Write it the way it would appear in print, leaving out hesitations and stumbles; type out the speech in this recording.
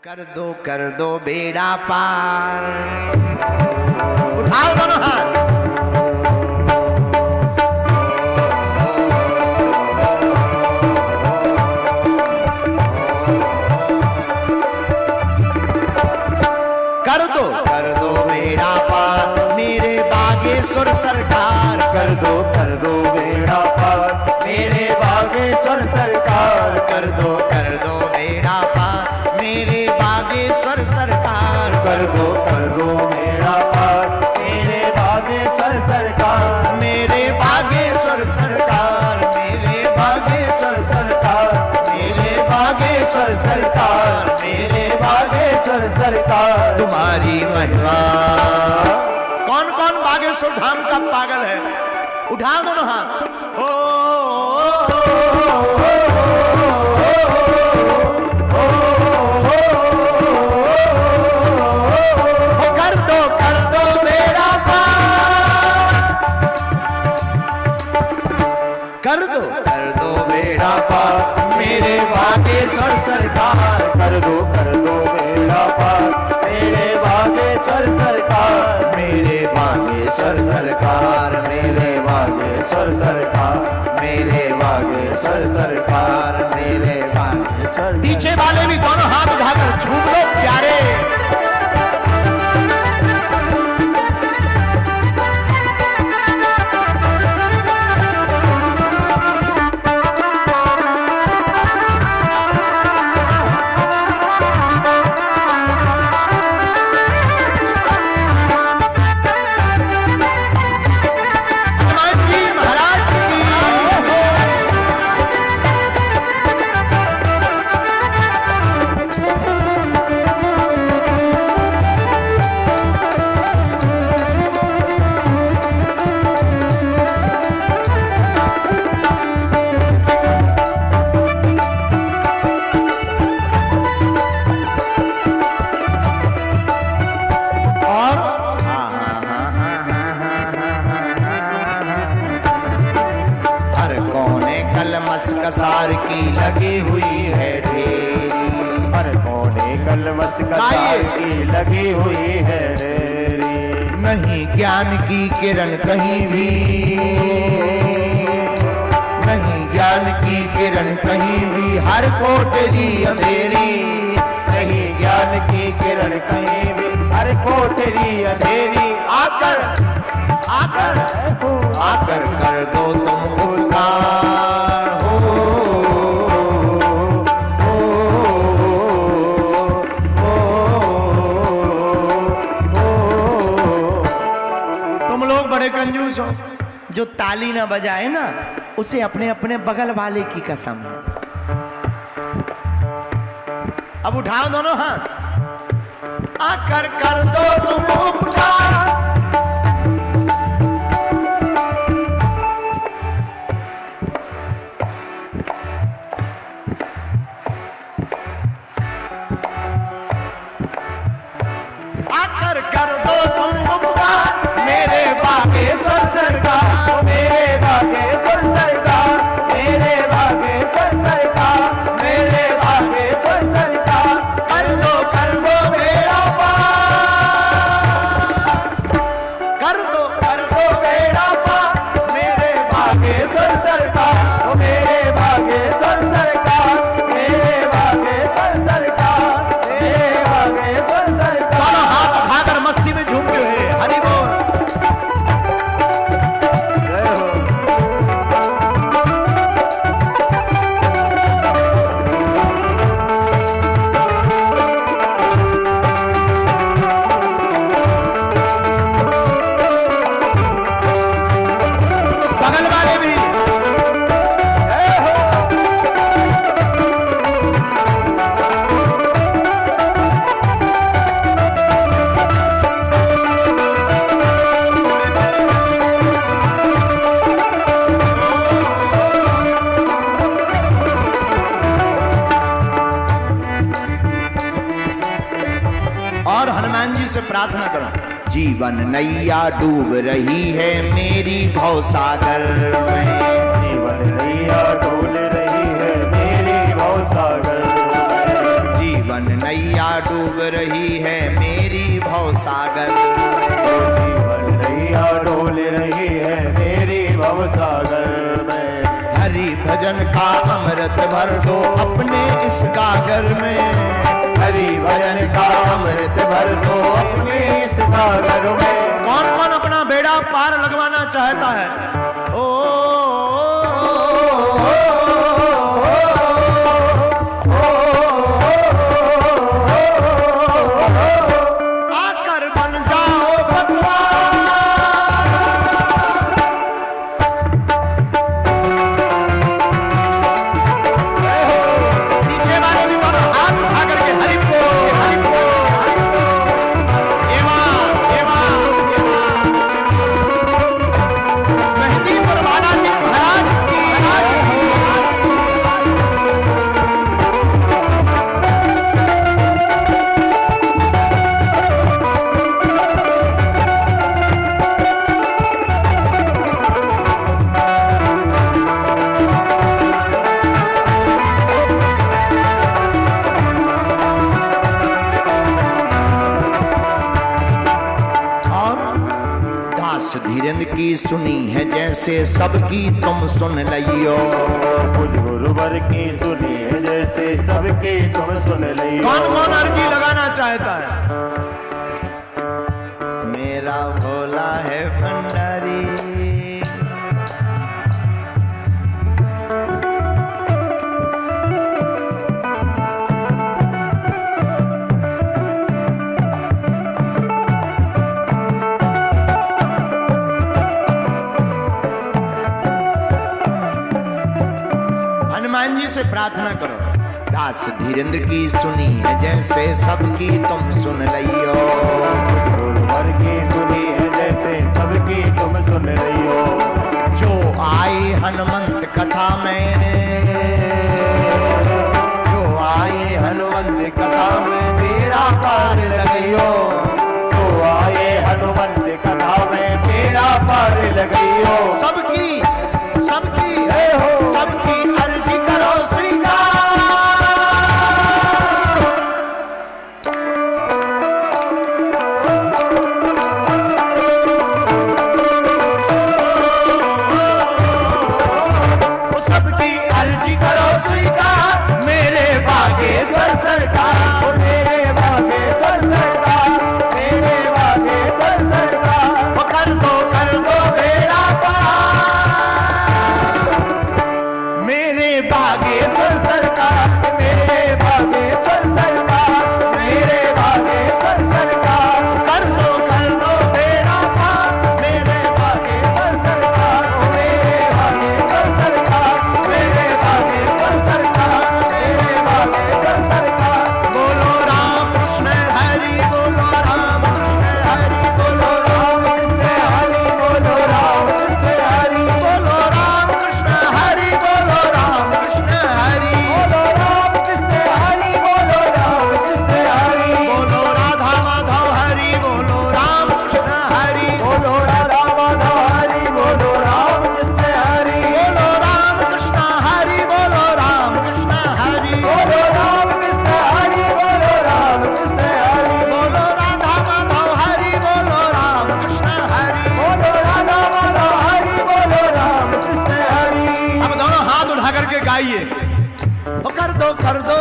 कर दो बेड़ा पार। उठाओ दोनों हाथ। कर दो बेड़ा पार मेरे बागेश्वर सरकार। कर दो बेड़ा पार मेरे बागेश्वर सरकार। कर दो बेड़ा पार मेरे बागेश्वर सरकार। कर दो बेड़ा पार मेरे बागेश्वर सरकार। मेरे बागेश्वर सरकार मेरे बागेश्वर सरकार। मेरे बागेश्वर सरकार मेरे बागेश्वर सरकार। तुम्हारी महिमा। कौन कौन बागेश्वर धाम का पागल है? उठाओ दोनों हाथ। कर दो बेड़ा पार। कर दो बेड़ा पार मेरे बागेश्वर सरकार। कर दो बेड़ा पार मेरे बागेश्वर सरकार। मेरे बागेश्वर सरकार मेरे बागेश्वर सरकार। मेरे बागेश्वर सरकार मेरे बागेश्वर। पीछे वाले भी दोनों हाथ उठाकर झूम लो प्यारे। कसार की लगी हुई है ढेरी। हर कोने कलमस कसार की लगी हुई है ढेरी। नहीं ज्ञान की किरण कहीं भी। नहीं ज्ञान की किरण कहीं भी। हर कोठरी अंधेरी। नहीं ज्ञान की किरण कहीं भी। हर कोठरी अंधेरी। आकर आकर आकर कर दो तुम उद्धार। बड़े कंजूस हो। जो ताली ना बजाए ना उसे अपने अपने बगल वाले की कसम है। अब उठाओ दोनों हाथ। आकर कर दो तुम उपकार। आकर कर दो तुम उपकार मेरे बागेश्वर सरकार। मेरे बागेश्वर सरकार मेरे बागेश्वर सरकार। मेरे बागेश्वर सरकार। कर दो बेड़ा पार। कर दो बेड़ा पार मेरे बागेश्वर सरकार। मेरे बागेश्वर सरकार मेरे बागेश्वर सरकार। मेरे बागेश्वर सरकार। हाथ उठाकर मस्ती में झूमते हुए हरि बोल। बगल वाले भी और हनुमान जी से प्रार्थना करो। जीवन नैया डूब रही है मेरी भवसागर में। जीवन नैया डूब रही है मेरी भवसागर। जीवन नैया नैया डूब रही है मेरी भवसागर, जीवन नैया डोल रही है मेरी भवसागर में। हरि भजन का अमृत भर दो अपने इस गागर में, हरि भजन का अमृत भर दो अपने इस गागर में। कौन कौन अपना बेड़ा पार लगवाना चाहता है? आकर बन जाओ पीछे वाले भी बोलो हाथ उठा करके हरि बोल, हरि बोल, हरि बोल। एवा एवा मेहंदीपुर बालाजी महाराज की दास धीरेन्द्र की सुनी है जैसे सबकी तुम सुन लियो, कुछ गुरुवर की सुनी है जैसे सबकी तुम सुन लियो। कौन कौन अर्जी लगाना चाहता है? मेरा भोला है भंडारी, हनुमान जी से प्रार्थना करो। दास धीरेन्द्र की सुनी है जैसे सबकी तुम सुन लियो, गुरुवर की सुनी है जैसे सबकी तुम सुन लियो। जो आए हनुमंत कथा में, जो आए हनुमंत कथा में तेरा पार लगइयो, जो आए हनुमंत कथा में तेरा पार लगइयो। सबकी सबकी सबकी अर्जी करो स्वीकार। वो सबकी अर्जी करो स्वीकार, मेरे बागेश्वर सरकार, मेरे बागेश्वर सरकार, मेरे बागेश्वर सरकार। वो कर दो बेड़ा पार, मेरे बागेश्वर सरकार, मेरे बागेश्वर सरकार, मेरे बागेश्वर सरकार। कर दो बेड़ा पार, मेरे बागेश्वर सरकार, मेरे बागेश्वर सरकार, मेरे बागेश्वर सरकार, मेरे बागेश्वर सरकार। बोलो राम कृष्ण हरि, बोलो राम कृष्ण हरि, बोलो राम कृष्ण हरि, बोलो राम कृष्ण हरि, बोलो राम कृष्ण हरि, बोलो राम कृष्ण हरि, बोलो राम कृष्ण हरि, बोलो राम कृष्ण हरि, बोलो राधा माधव हरि, बोलो राम कृष्ण हरि, बोलो राधा माधव हरि, बोलो राम कृष्ण हरि, बोलो राम कृष्ण हरि, बोलो राम कृष्ण हरि, बोलो राम कृष्ण हरि, बोलो राम कृष्ण हरि, बोलो राधा माधव हरि, बोलो राम कृष्ण हरि। बोलो राधा माधव हरि, बोलो राम कृष्ण हरि। अब दोनों हाथ उठा करके गाइए। कर दो